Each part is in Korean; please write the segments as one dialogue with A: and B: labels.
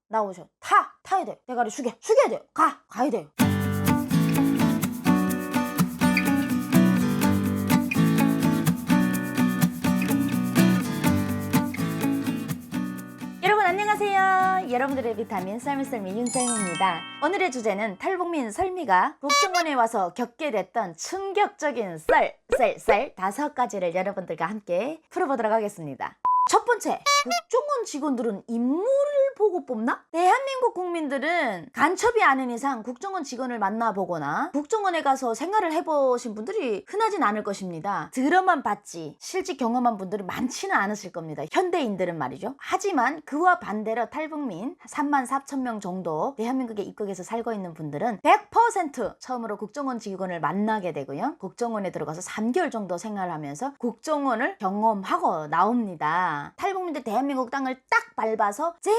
A: 나오셔. 타야 돼. 대가리 숙여야 돼요. 가야 돼요. 여러분 안녕하세요. 여러분들의 비타민 썰미 윤썰미입니다. 오늘의 주제는 탈북민 설미가 국정원에 와서 겪게 됐던 충격적인 썰 5가지를 여러분들과 함께 풀어보도록 하겠습니다. 첫 번째, 국정원 직원들은 인물을 보고 뽑나? 대한민국 국민들은 간첩이 아닌 이상 국정원 직원을 만나보거나 국정원에 가서 생활을 해보신 분들이 흔하진 않을 것입니다. 들어만 봤지 실제 경험한 분들이 많지는 않으실 겁니다. 현대인들은 말이죠. 하지만 그와 반대로 탈북민 34,000명 정도 대한민국에 입국해서 살고 있는 분들은 100% 처음으로 국정원 직원을 만나게 되고요. 국정원에 들어가서 3개월 정도 생활하면서 국정원을 경험하고 나옵니다. 탈북민들 대한민국 땅을 딱 밟아서 제일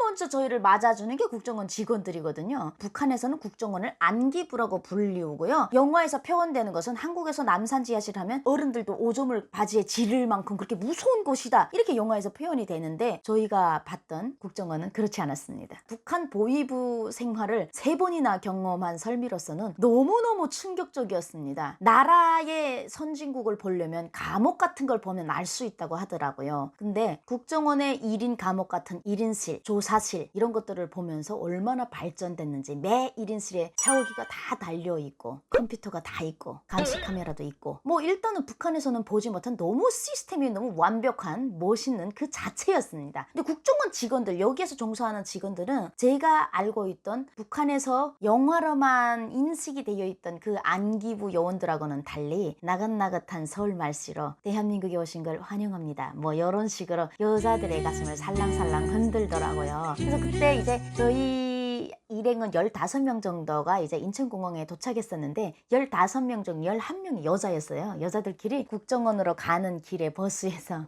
A: 먼저 저희를 맞아주는 게 국정원 직원들이거든요. 북한에서는 국정원을 안기부라고 불리우고요. 영화에서 표현되는 것은 한국에서 남산 지하실 하면 어른들도 오줌을 바지에 지를 만큼 그렇게 무서운 곳이다, 이렇게 영화에서 표현이 되는데 저희가 봤던 국정원은 그렇지 않았습니다. 북한 보위부 생활을 3번이나 경험한 설미로서는 너무너무 충격적이었습니다. 나라의 선진국을 보려면 감옥 같은 걸 보면 알 수 있다고 하더라고요. 근데 국정원의 1인 감옥 같은 1인실, 조사실 이런 것들을 보면서 얼마나 발전됐는지, 매 1인실에 샤워기가 다 달려있고 컴퓨터가 다 있고 감시 카메라도 있고, 뭐 일단은 북한에서는 보지 못한 너무 시스템이 너무 완벽한 멋있는 그 자체였습니다. 근데 국정원 직원들, 여기에서 종사하는 직원들은 제가 알고 있던 북한에서 영화로만 인식이 되어 있던 그 안기부 요원들하고는 달리 나긋나긋한 서울 말씨로 대한민국에 오신 걸 환영합니다, 뭐 이런 식으로 여자들의 가슴을 살랑살랑 흔들더라고요. 그래서 그때 이제 저희 일행은 15명 정도가 이제 인천공항에 도착했었는데 15명 중 11명이 여자였어요. 여자들끼리 국정원으로 가는 길에 버스에서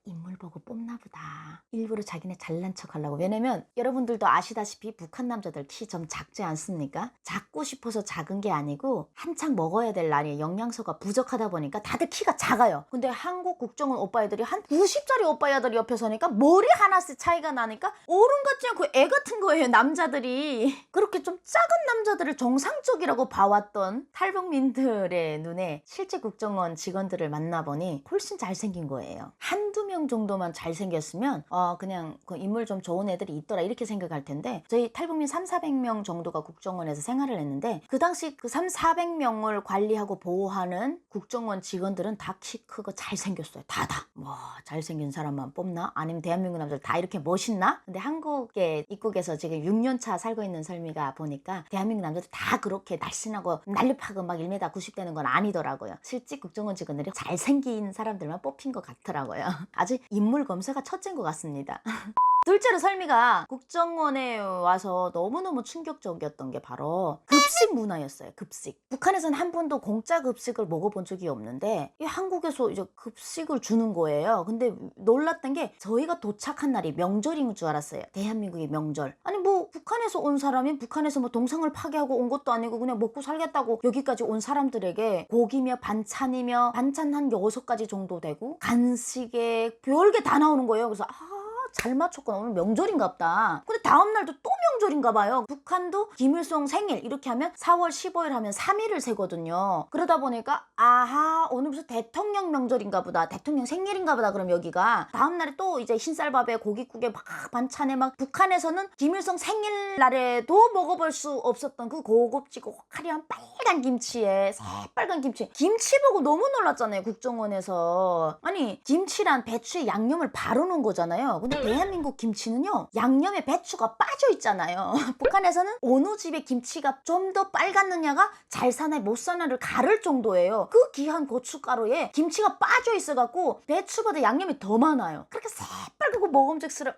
A: 인물 보고 뽑나 보다, 일부러 자기네 잘난 척 하려고. 왜냐면 여러분들도 아시다시피 북한 남자들 키 좀 작지 않습니까? 작고 싶어서 작은 게 아니고 한창 먹어야 될 나이에 영양소가 부족하다 보니까 다들 키가 작아요. 근데 한국 국정원 오빠애들이 한 90짜리 오빠애들이 옆에 서니까 머리 하나씩 차이가 나니까 어른 같지 않고 애 같은 거예요. 남자들이 그렇게 좀 작은 남자들을 정상적이라고 봐왔던 탈북민들의 눈에 실제 국정원 직원들을 만나보니 훨씬 잘생긴 거예요. 한두 명 정도만 잘생겼으면 그냥 그 인물 좀 좋은 애들이 있더라 이렇게 생각할 텐데, 저희 탈북민 3,400명 정도가 국정원에서 생활을 했는데 그 당시 그 3,400명을 관리하고 보호하는 국정원 직원들은 다 키 크고 잘생겼어요. 다. 뭐 잘생긴 사람만 뽑나? 아니면 대한민국 남자들 다 이렇게 멋있나? 근데 한국에 입국해서 지금 6년차 살고 있는 설미가 보니까 대한민국 남자들 다 그렇게 날씬하고 날렵하고 막 1m 90 되는 건 아니더라고요. 실제 국정원 직원들이 잘생긴 사람들만 뽑힌 것 같더라고요. 아주 인물 검사가 첫째인 것 같습니다. 둘째로 설미가 국정원에 와서 너무너무 충격적이었던 게 바로 급식 문화였어요. 급식. 북한에서는 한 번도 공짜 급식을 먹어본 적이 없는데 한국에서 이제 급식을 주는 거예요. 근데 놀랐던 게 저희가 도착한 날이 명절인 줄 알았어요. 대한민국의 명절. 아니 뭐 북한에서 온 사람이 북한에서 뭐 동상을 파괴하고 온 것도 아니고 그냥 먹고 살겠다고 여기까지 온 사람들에게 고기며 반찬이며 반찬 한 6가지 정도 되고 간식에 별게 다 나오는 거예요. 그래서 잘 맞췄구나, 오늘 명절인가 보다. 근데 다음날도 또 명절인가 봐요. 북한도 김일성 생일 이렇게 하면 4월 15일 하면 3일을 세거든요. 그러다 보니까 오늘 무슨 대통령 명절인가 보다, 대통령 생일인가 보다. 그럼 여기가 다음날에 또 이제 흰쌀밥에 고깃국에 막 반찬에 막, 북한에서는 김일성 생일날에도 먹어볼 수 없었던 그 고급지고 화려한 빨간 김치에 새빨간 김치 보고 너무 놀랐잖아요. 국정원에서. 아니 김치란 배추에 양념을 바로 넣은 거잖아요. 근데 대한민국 김치는요 양념에 배추가 빠져 있잖아요. 북한에서는 어느 집의 김치가 좀 더 빨갛느냐가 잘 사나 못 사나를 가를 정도예요. 그 귀한 고춧가루에 김치가 빠져 있어갖고 배추보다 양념이 더 많아요. 그렇게 새빨갛고 먹음직스러워.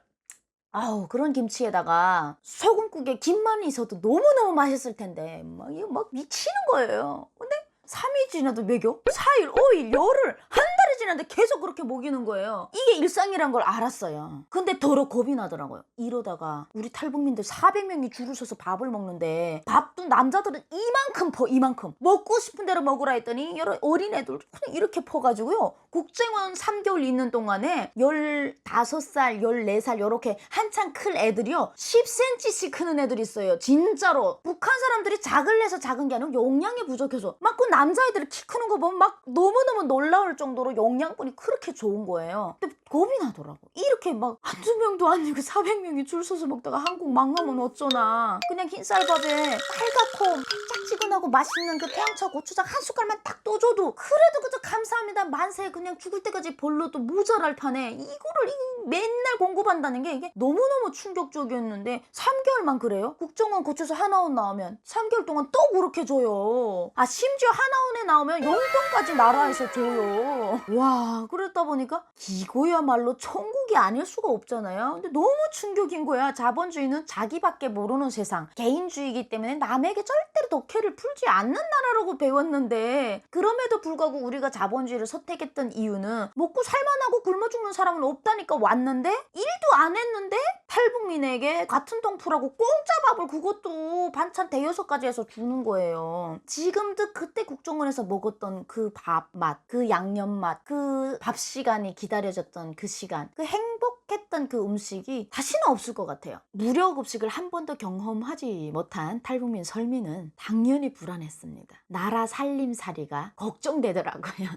A: 그런 김치에다가 소금국에 김만 있어도 너무너무 맛있을 텐데 이거 막 미치는 거예요. 근데 3일 지나도 먹여? 4일, 5일, 열흘, 한 달이 일상이라는데 계속 그렇게 먹이는 거예요. 이게 일상이란 걸 알았어요. 근데 더러 겁이 나더라고요. 이러다가 우리 탈북민들 400명이 줄을 서서 밥을 먹는데 밥도 남자들은 이만큼 퍼, 이만큼. 먹고 싶은 대로 먹으라 했더니 여러 어린애들 그냥 이렇게 퍼가지고요. 국정원 3개월 있는 동안에 15살, 14살 요렇게 한창 클 애들이요. 10cm씩 크는 애들이 있어요. 진짜로. 북한 사람들이 작을래서 작은 게 아니고 용량이 부족해서 막 그 남자애들이 키 크는 거 보면 막 너무너무 놀라울 정도로 영양분이 그렇게 좋은 거예요. 근데 겁이 나더라고. 이렇게 막 한두 명도 아니고 400명이 줄 서서 먹다가 한국 망하면 어쩌나. 그냥 흰쌀밥에 빨갛고 짝지근하고 맛있는 그 태양초 고추장 한 숟갈만 딱 떠줘도 그래도 그저 감사합니다 만세 그냥 죽을 때까지 벌러도 모자랄 판에 이거를 맨날 공급한다는 게 이게 너무너무 충격적이었는데 3개월만 그래요? 국정원 고쳐서 하나원 나오면 3개월 동안 또 그렇게 줘요. 아 심지어 하나원에 나오면 용돈까지 나라에서 줘요. 와 그러다 보니까 이거야말로 천국이 아닐 수가 없잖아요. 근데 너무 충격인 거야. 자본주의는 자기밖에 모르는 세상, 개인주의이기 때문에 남에게 절대로 덕혜를 풀지 않는 나라라고 배웠는데 그럼에도 불구하고 우리가 자본주의를 선택했던 이유는 먹고 살만하고 굶어 죽는 사람은 없다니까 왔는데 일도 안 했는데 탈북민에게 같은 동프라고 공짜 밥을 그것도 반찬 대여섯 가지 해서 주는 거예요. 지금도 그때 국정원에서 먹었던 그 밥 맛, 그 양념 맛, 그 밥 시간이 기다려졌던 그 시간, 그 행복했던 그 음식이 다시는 없을 것 같아요. 무료급식을 한 번도 경험하지 못한 탈북민 설민은 당연히 불안했습니다. 나라 살림살이가 걱정되더라고요.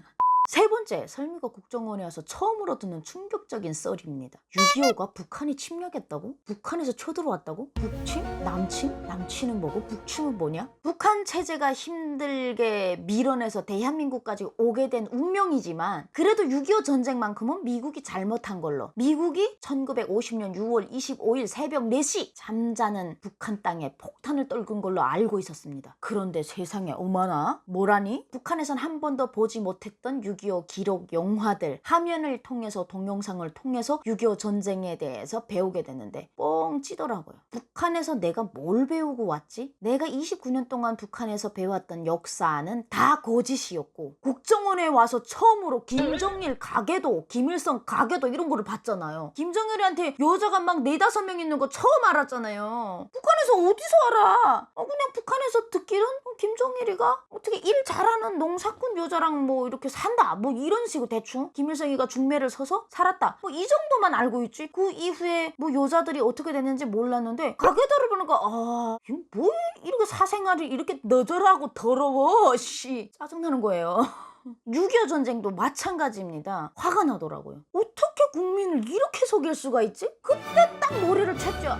A: 세 번째, 설미가 국정원에 와서 처음으로 듣는 충격적인 썰입니다. 6.25가 북한이 침략했다고? 북한에서 쳐들어왔다고? 북침? 남침? 남침은 뭐고? 북침은 뭐냐? 북한 체제가 힘들게 밀어내서 대한민국까지 오게 된 운명이지만 그래도 6.25 전쟁만큼은 미국이 잘못한 걸로 미국이 1950년 6월 25일 새벽 4시 잠자는 북한 땅에 폭탄을 떨군 걸로 알고 있었습니다. 그런데 세상에 어머나 뭐라니? 북한에선 한 번도 보지 못했던 6.25 기록 영화들 화면을 통해서 동영상을 통해서 6.25 전쟁에 대해서 배우게 되는데 뻥 치더라고요. 북한에서 내가 뭘 배우고 왔지? 내가 29년 동안 북한에서 배웠던 역사는 다 거짓이었고 국정원에 와서 처음으로 김정일 가게도 김일성 가게도 이런 거를 봤잖아요. 김정일한테 여자가 막 4-5명 있는 거 처음 알았잖아요. 북한에서 어디서 알아? 그냥 북한에서 듣기는 김정일이가 어떻게 일 잘하는 농사꾼 여자랑 뭐 이렇게 산다 뭐 이런 식으로 대충 김일성이가 중매를 서서 살았다 뭐 이 정도만 알고 있지 그 이후에 뭐 여자들이 어떻게 됐는지 몰랐는데 가게들을 보니까 이거 뭐 이렇게 사생활이 이렇게 너절하고 더러워 씨 짜증나는 거예요. 6.25 전쟁도 마찬가지입니다. 화가 나더라고요. 어떻게 국민을 이렇게 속일 수가 있지? 그때 딱 머리를 쳤죠.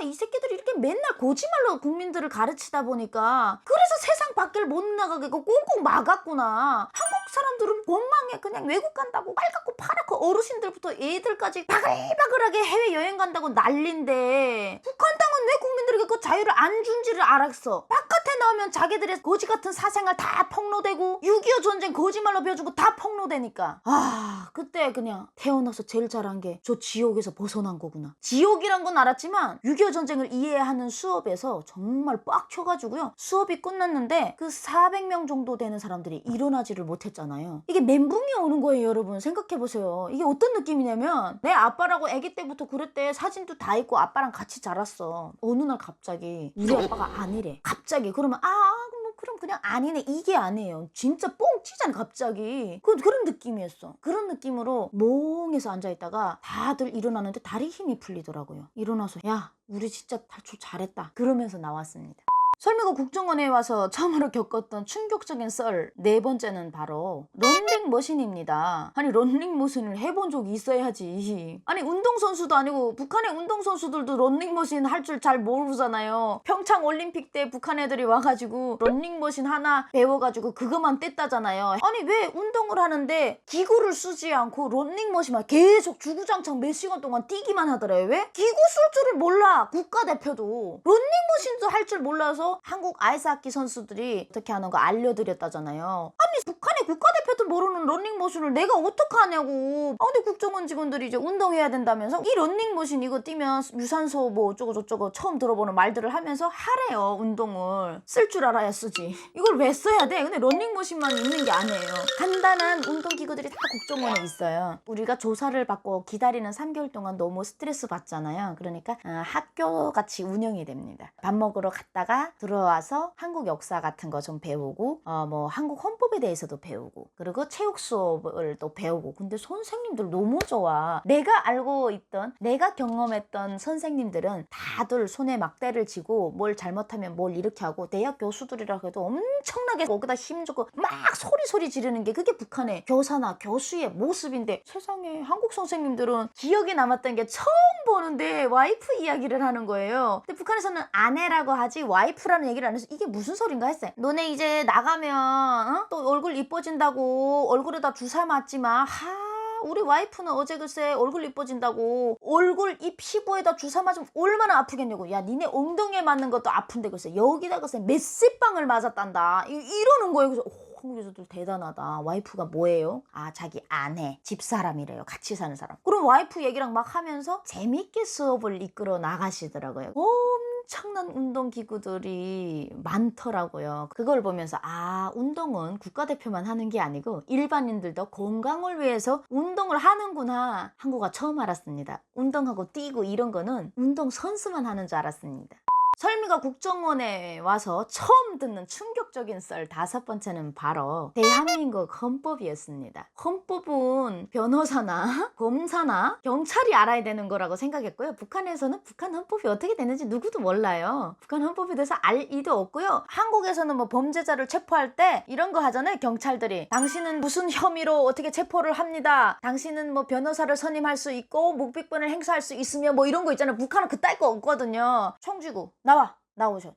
A: 이 새끼들이 이렇게 맨날 거짓말로 국민들을 가르치다 보니까 그래서 세상 밖을 못 나가게 꽁꽁 막았구나. 한국 사람들은 공망에 그냥 외국 간다고 빨갛고 파랗고 어르신들부터 애들까지 바글바글하게 해외여행 간다고 난린데 북한 땅은 왜 국민들에게 그 자유를 안 준지를 알았어. 바깥에 나오면 자기들의 거지 같은 사생활 다 폭로되고 6.25 전쟁 거짓말로 배워주고 다 폭로되니까 그때 그냥 태어나서 제일 잘한 게 저 지옥에서 벗어난 거구나. 지옥이란 건 알았지만 6.25 전쟁을 이해하는 수업에서 정말 빡쳐가지고요. 수업이 끝났는데 그 400명 정도 되는 사람들이 일어나지를 못했잖아요. 이게 멘붕이 오는 거예요. 여러분 생각해보세요. 이게 어떤 느낌이냐면 내 아빠라고 아기 때부터 그랬대. 사진도 다 있고 아빠랑 같이 자랐어. 어느 날 갑자기 우리 아빠가 아니래. 갑자기 그러면 그럼 그냥 아니네 이게 아니에요. 진짜 뻥 치잖아 갑자기. 그런 느낌이었어. 그런 느낌으로 몽해서 앉아있다가 다들 일어나는데 다리 힘이 풀리더라고요. 일어나서 야 우리 진짜 탈출 잘했다 그러면서 나왔습니다. 설미가 국정원에 와서 처음으로 겪었던 충격적인 썰 네 번째는 바로 런닝머신입니다. 아니 런닝머신을 해본 적이 있어야지. 아니 운동선수도 아니고 북한의 운동선수들도 런닝머신 할 줄 잘 모르잖아요. 평창 올림픽 때 북한 애들이 와가지고 런닝머신 하나 배워가지고 그것만 뗐다잖아요. 아니 왜 운동을 하는데 기구를 쓰지 않고 런닝머신만 계속 주구장창 몇 시간 동안 뛰기만 하더래요. 왜? 기구 쓸 줄을 몰라. 국가대표도 런닝머신도 할 줄 몰라서 그래서 한국 아이스하키 선수들이 어떻게 하는 거 알려드렸다잖아요. 아니 북한의 국가대표도 모르는 런닝머신을 내가 어떡하냐고. 근데 국정원 직원들이 이제 운동해야 된다면서 이 런닝머신 이거 뛰면 유산소 뭐 어쩌고 저쩌고 처음 들어보는 말들을 하면서 하래요. 운동을 쓸 줄 알아야 쓰지. 이걸 왜 써야 돼? 근데 런닝머신만 있는 게 아니에요. 간단한 운동기구들이 다 국정원에 있어요. 우리가 조사를 받고 기다리는 3개월 동안 너무 스트레스 받잖아요. 그러니까 학교 같이 운영이 됩니다. 밥 먹으러 갔다가 들어와서 한국 역사 같은 거 좀 배우고 뭐 한국 헌법에 대해서도 배우고 그리고 체육 수업을 또 배우고. 근데 선생님들 너무 좋아. 내가 알고 있던 내가 경험했던 선생님들은 다들 손에 막대를 쥐고 뭘 잘못하면 뭘 이렇게 하고 대학 교수들이라 해도 엄청나게 거기다 힘주고 막 소리 지르는 게 그게 북한의 교사나 교수의 모습인데 세상에 한국 선생님들은 기억에 남았던 게 처음 보는데 와이프 이야기를 하는 거예요. 근데 북한에서는 아내라고 하지 와이프라는 얘기를 안 해서 이게 무슨 소린가 했어요. 너네 이제 나가면 또 얼굴 이뻐진다고 얼굴에다 주사 맞지 마. 우리 와이프는 어제 글쎄 얼굴 이뻐진다고 얼굴 이 피부에다 주사 맞으면 얼마나 아프겠냐고. 야 니네 엉덩이에 맞는 것도 아픈데 글쎄 여기다 글쎄 몇십 방을 맞았단다 이러는 거예요. 그래서 한국 여자들 대단하다. 와이프가 뭐예요? 자기 아내 집사람이래요. 같이 사는 사람. 그럼 와이프 얘기랑 막 하면서 재밌게 수업을 이끌어 나가시더라고요. 엄청난 운동기구들이 많더라고요. 그걸 보면서 운동은 국가대표만 하는 게 아니고 일반인들도 건강을 위해서 운동을 하는구나. 한국가 처음 알았습니다. 운동하고 뛰고 이런 거는 운동선수만 하는 줄 알았습니다. 설미가 국정원에 와서 처음 듣는 충격적인 썰 5번째는 바로 대한민국 헌법이었습니다. 헌법은 변호사나 검사나 경찰이 알아야 되는 거라고 생각했고요. 북한에서는 북한 헌법이 어떻게 되는지 누구도 몰라요. 북한 헌법에 대해서 알 이도 없고요. 한국에서는 뭐 범죄자를 체포할 때 이런 거 하잖아요. 경찰들이 당신은 무슨 혐의로 어떻게 체포를 합니다. 당신은 뭐 변호사를 선임할 수 있고 묵비권을 행사할 수 있으며 뭐 이런 거 있잖아요. 북한은 그따위 거 없거든요. 총 쥐고 나오셔.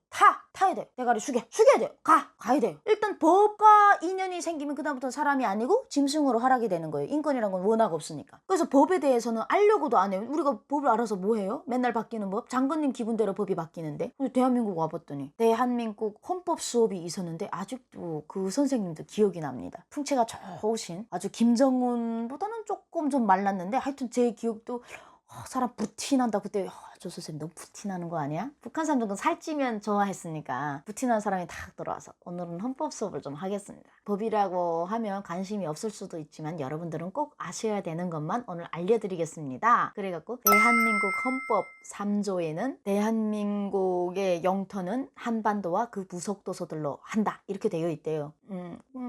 A: 타야 돼. 대가리 숙여야 돼요. 가야 돼요. 일단 법과 인연이 생기면 그다음부터는 사람이 아니고 짐승으로 하락이 되는 거예요. 인권이란 건 워낙 없으니까. 그래서 법에 대해서는 알려고도 안 해요. 우리가 법을 알아서 뭐 해요? 맨날 바뀌는 법? 장관님 기분대로 법이 바뀌는데. 대한민국 와봤더니 대한민국 헌법 수업이 있었는데 아직도 그 선생님도 기억이 납니다. 풍채가 좋으신 아주 김정은보다는 조금 좀 말랐는데 하여튼 제 기억도 사람 부티난다. 그때 저 선생님 너무 부티나는 거 아니야? 북한 사람들은 살찌면 좋아했으니까 부티난 사람이 탁 들어와서 오늘은 헌법 수업을 좀 하겠습니다. 법이라고 하면 관심이 없을 수도 있지만 여러분들은 꼭 아셔야 되는 것만 오늘 알려드리겠습니다. 그래갖고 대한민국 헌법 3조에는 대한민국의 영토는 한반도와 그 부속도서들로 한다 이렇게 되어 있대요.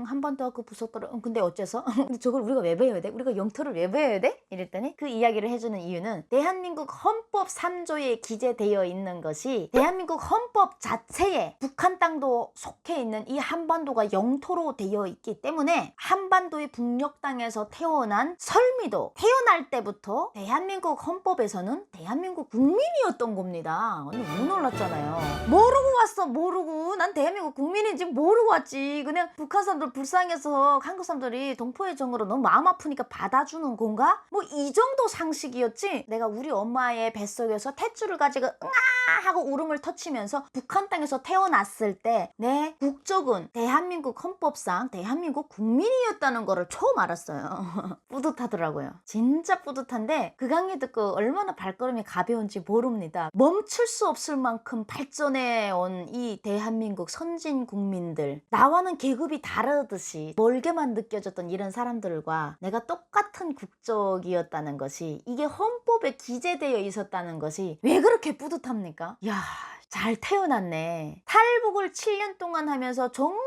A: 한반도와 그 부속도로 근데 어째서? 근데 저걸 우리가 왜 배워야 돼? 우리가 영토를 왜 배워야 돼? 이랬더니 그 이야기를 해주는 이유는 대한민국 헌법 3조에 기재되어 있는 것이 대한민국 헌법 자체에 북한 땅도 속해 있는 이 한반도가 영토로 되어 있기 때문에 한반도의 북녘 땅에서 태어난 설미도 태어날 때부터 대한민국 헌법에서는 대한민국 국민이었던 겁니다. 근데 못 놀랐잖아요. 모르고 왔어. 모르고. 난 대한민국 국민인지 모르고 왔지. 그냥 북한 사람들 불쌍해서 한국 사람들이 동포의 정으로 너무 마음 아프니까 받아주는 건가? 뭐 이 정도 상식이었지. 내가 우리 엄마의 뱃속에서 탯줄을 가지고 응아 하고 울음을 터치면서 북한 땅에서 태어났을 때 내 국적은 대한민국 헌법상 대한민국 국민이었다는 거를 처음 알았어요. 뿌듯하더라고요. 진짜 뿌듯한데 그 강의 듣고 얼마나 발걸음이 가벼운지 모릅니다. 멈출 수 없을 만큼 발전해 온 이 대한민국 선진 국민들, 나와는 계급이 다르듯이 멀게만 느껴졌던 이런 사람들과 내가 똑같은 국적이었다는 것이, 이게 헌법에 기재되어 있었다는 것이 왜 그렇게 뿌듯합니까? 야, 잘 태어났네. 탈북을 7년 동안 하면서 정말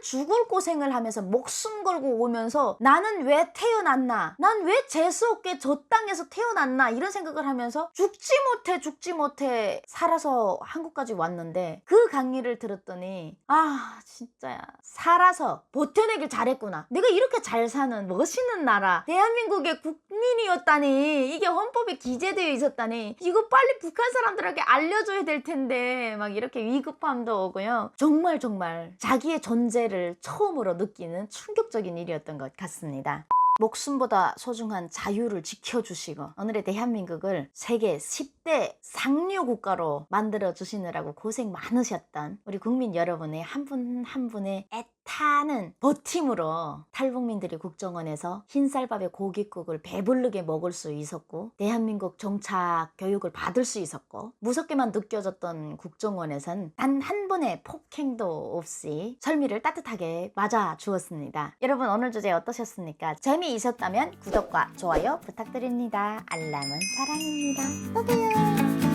A: 죽을 고생을 하면서 목숨 걸고 오면서 나는 왜 태어났나? 난 왜 재수없게 저 땅에서 태어났나? 이런 생각을 하면서 죽지 못해 살아서 한국까지 왔는데, 그 강의를 들었더니 진짜야, 살아서 버텨내길 잘했구나. 내가 이렇게 잘 사는 멋있는 나라 대한민국의 국민이었다니, 이게 헌법에 기재되어 있었다니, 이거 빨리 북한 사람들에게 알려줘야 될 텐데, 막 이렇게 위급함도 오고요. 정말 자기의 존재를 처음으로 느끼는 충격적인 일이었던 것 같습니다. 목숨보다 소중한 자유를 지켜주시고 오늘의 대한민국을 세계 10대 상류 국가로 만들어 주시느라고 고생 많으셨던 우리 국민 여러분의 한 분 한 분의 애타는 버팀으로 탈북민들이 국정원에서 흰쌀밥에 고깃국을 배부르게 먹을 수 있었고 대한민국 정착 교육을 받을 수 있었고 무섭게만 느껴졌던 국정원에선 단 한 번의 폭행도 없이 설미를 따뜻하게 맞아 주었습니다. 여러분 오늘 주제 어떠셨습니까? 재미있었다면 구독과 좋아요 부탁드립니다. 알람은 사랑입니다. 또 봬요.